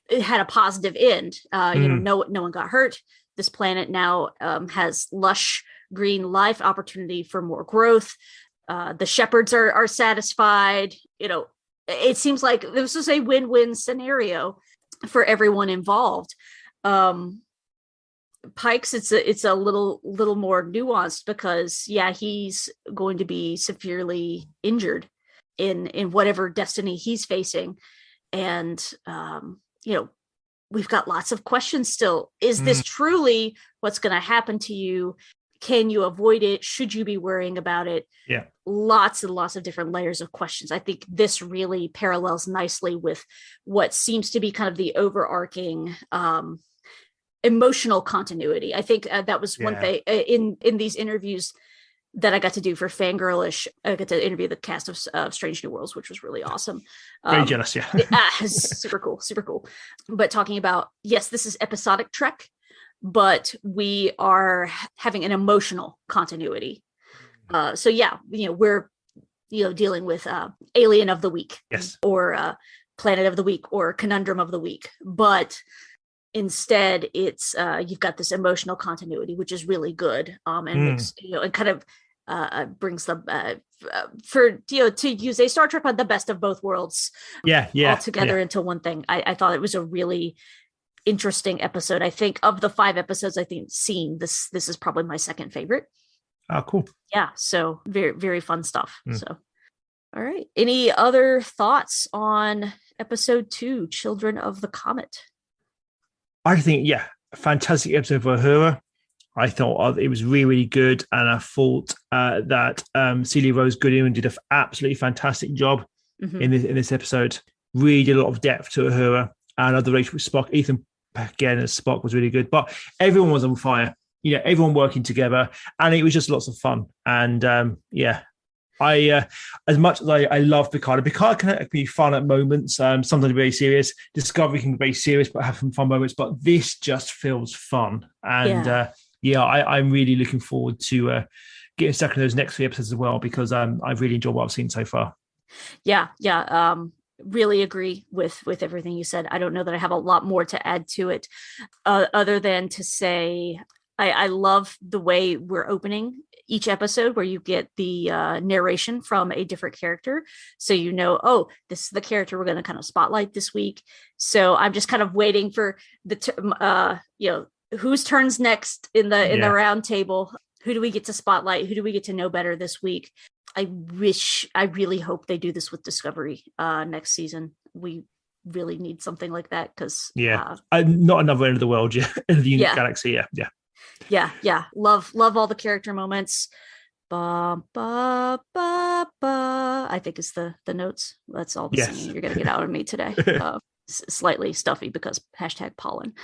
it had a positive end. No one got hurt. This planet now has lush green life, opportunity for more growth. The shepherds are satisfied. It seems like this is a win-win scenario for everyone involved. Pike's, it's a little more nuanced because he's going to be severely injured in whatever destiny he's facing, and we've got lots of questions still. Is this truly what's going to happen to you? Can you avoid it? Should you be worrying about it? Yeah. Lots and lots of different layers of questions. I think this really parallels nicely with what seems to be kind of the overarching emotional continuity. I think that was one thing in these interviews that I got to do for Fangirlish. I got to interview the cast of Strange New Worlds, which was really awesome. Very jealous, yeah. Super cool. But talking about, yes, this is episodic Trek, but we are having an emotional continuity. We're dealing with Alien of the Week, yes, or Planet of the Week, or Conundrum of the Week, but instead it's you've got this emotional continuity, which is really good, and makes and kind of brings them to use a Star Trek on the best of both worlds all together into one thing. I thought it was a really interesting episode. I think of the 5 episodes I think seen, this is probably my second favorite. Oh, cool. Yeah, so very, very fun stuff. So all right, any other thoughts on episode 2, Children of the Comet? I think a fantastic episode for Uhura. I thought it was really, really good, and I thought that Celia Rose Goodwin did an absolutely fantastic job in this episode. Really did a lot of depth to Uhura, and other relationship with Spock. Ethan again as Spock was really good, but everyone was on fire. Everyone working together, and it was just lots of fun. And I as much as I love Picard can be fun at moments. Sometimes very serious. Discovery can be very serious, but have some fun moments. But this just feels fun, and I'm really looking forward to getting stuck in those next 3 episodes as well, because I've really enjoyed what I've seen so far. Really agree with everything you said. I don't know that I have a lot more to add to it, other than to say I love the way we're opening each episode, where you get the narration from a different character. So this is the character we're going to kind of spotlight this week. So I'm just kind of waiting for whose turns next in the round table. Who do we get to spotlight? Who do we get to know better this week? I really hope they do this with Discovery next season. We really need something like that, because not another end of the world, end of the galaxy. Love all the character moments. Ba ba ba ba, I think is the notes. That's all the singing you're gonna get out of me today. Slightly stuffy because #pollen.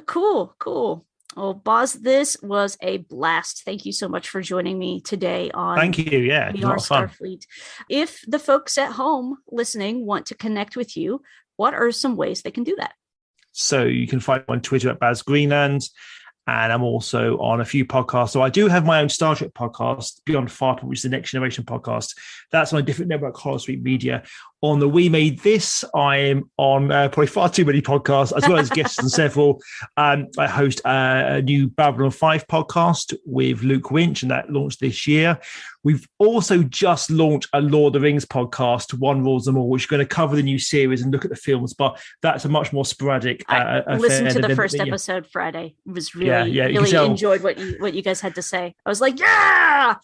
Cool. Well, Baz, this was a blast. Thank you so much for joining me today on Thank you. Yeah, We Are Starfleet. If the folks at home listening want to connect with you, what are some ways they can do that? So you can find me on Twitter at Baz Greenland, and I'm also on a few podcasts. So I do have my own Star Trek podcast, Beyond Farpoint, which is the Next Generation podcast. That's on a different network, Hollow Street Media. On the We Made This, I'm on probably far too many podcasts, as well as guests on several. I host a new Babylon 5 podcast with Luke Winch, and that launched this year. We've also just launched a Lord of the Rings podcast, One Rules Them All, which is going to cover the new series and look at the films, but that's a much more sporadic I listened to the first episode Friday. It was really enjoyed what you guys had to say. I was like, yeah.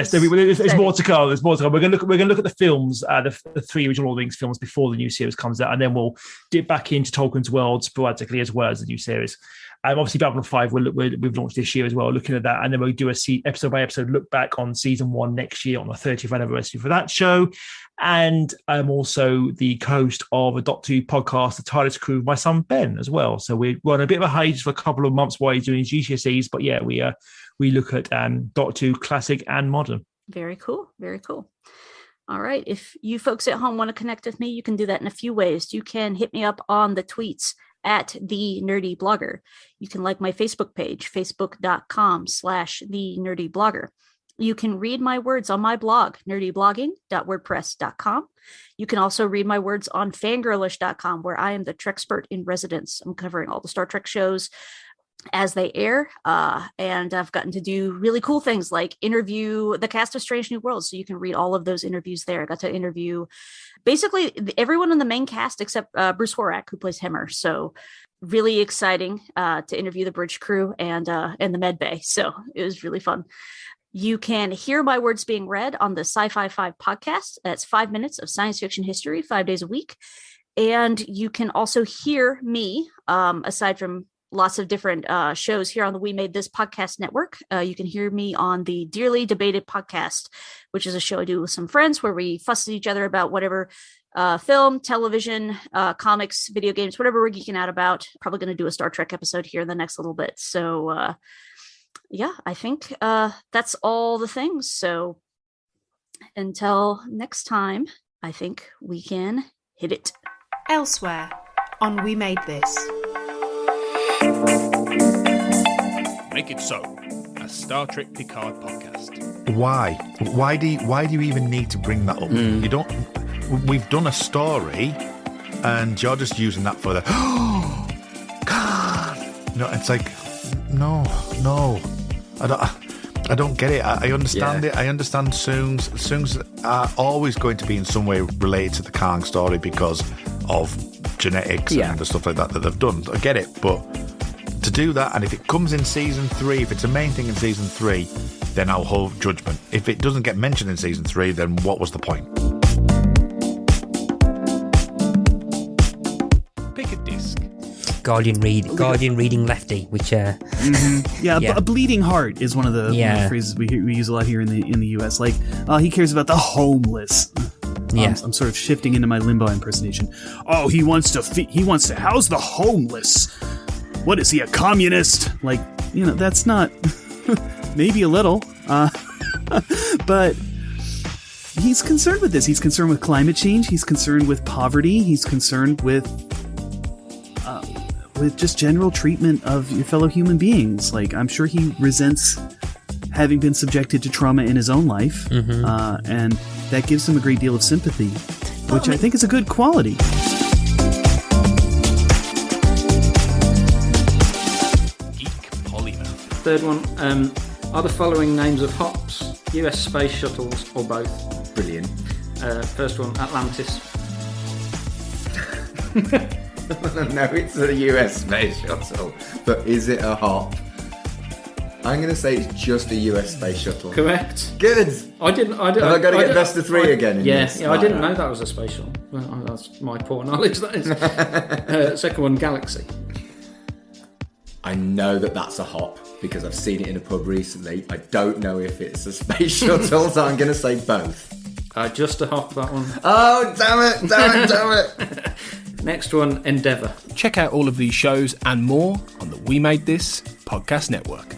So there's more to come. We're going to look at the films, the 3 original Lord of the Rings films before the new series comes out, and then we'll dip back into Tolkien's world sporadically as well as the new series. Obviously, Babylon 5 we've launched this year as well, looking at that, and then we'll do a episode by episode look back on season 1 next year on the 30th anniversary for that show. And I'm also the co-host of a Doctor Who podcast, the TARDIS Crew, with my son Ben as well. So we're on a bit of a hiatus for a couple of months while he's doing his GCSEs, but we look at Doctor Who classic and modern. Very cool. All right. If you folks at home want to connect with me, you can do that in a few ways. You can hit me up on the tweets at The Nerdy Blogger. You can like my Facebook page, facebook.com/The Nerdy Blogger. You can read my words on my blog, nerdyblogging.wordpress.com. You can also read my words on fangirlish.com, where I am the Trexpert in residence. I'm covering all the Star Trek shows as they air. And I've gotten to do really cool things like interview the cast of Strange New Worlds. So you can read all of those interviews there. I got to interview basically everyone in the main cast except Bruce Horak, who plays Hemmer. So really exciting to interview the bridge crew and the med bay. So it was really fun. You can hear my words being read on the Sci-Fi 5 podcast. That's 5 minutes of science fiction history, 5 days a week. And you can also hear me, aside from lots of different shows here on the We Made This podcast network. You can hear me on the Dearly Debated podcast, which is a show I do with some friends where we fuss at each other about whatever film, television, comics, video games, whatever we're geeking out about. Probably going to do a Star Trek episode here in the next little bit. So, yeah, I think that's all the things. So until next time, I think we can hit it. Elsewhere on We Made This. Make It So, a Star Trek Picard podcast. Why? Why do you even need to bring that up? You don't. We've done a story, and you're just using that for the. Oh, God! No, it's like, no. I don't get it. I understand it. I understand Soongs. Soongs are always going to be in some way related to the Kang story because of genetics and the stuff like that they've done. I get it, but to do that, and if it comes in season 3, if it's a main thing in season 3, then I'll hold judgment. If it doesn't get mentioned in season 3, then what was the point? Pick a disc. Guardian reading lefty, which but a bleeding heart is one of the phrases we use a lot here in the US. Like, he cares about the homeless. I'm sort of shifting into my Limbo impersonation. Oh, he wants to house the homeless. What is he, a communist? Like, that's not. Maybe a little, but he's concerned with this. He's concerned with climate change. He's concerned with poverty. He's concerned with just general treatment of your fellow human beings. Like, I'm sure he resents having been subjected to trauma in his own life, and that gives him a great deal of sympathy, which I think is a good quality. Third one, are the following names of hops US space shuttles or both? Brilliant. First one, Atlantis. No, it's a US space shuttle, but is it a hop? I'm going to say it's just a US space shuttle. Correct. Good. I didn't. Have I got to get best of 3 again? I didn't know that was a space shuttle. Well, that's my poor knowledge. That is. Second one, Galaxy. I know that's a hop because I've seen it in a pub recently. I don't know if it's a space shuttle, so I'm going to say both. Just a hop, that one. Oh, damn it. Next one, Endeavour. Check out all of these shows and more on the We Made This podcast network.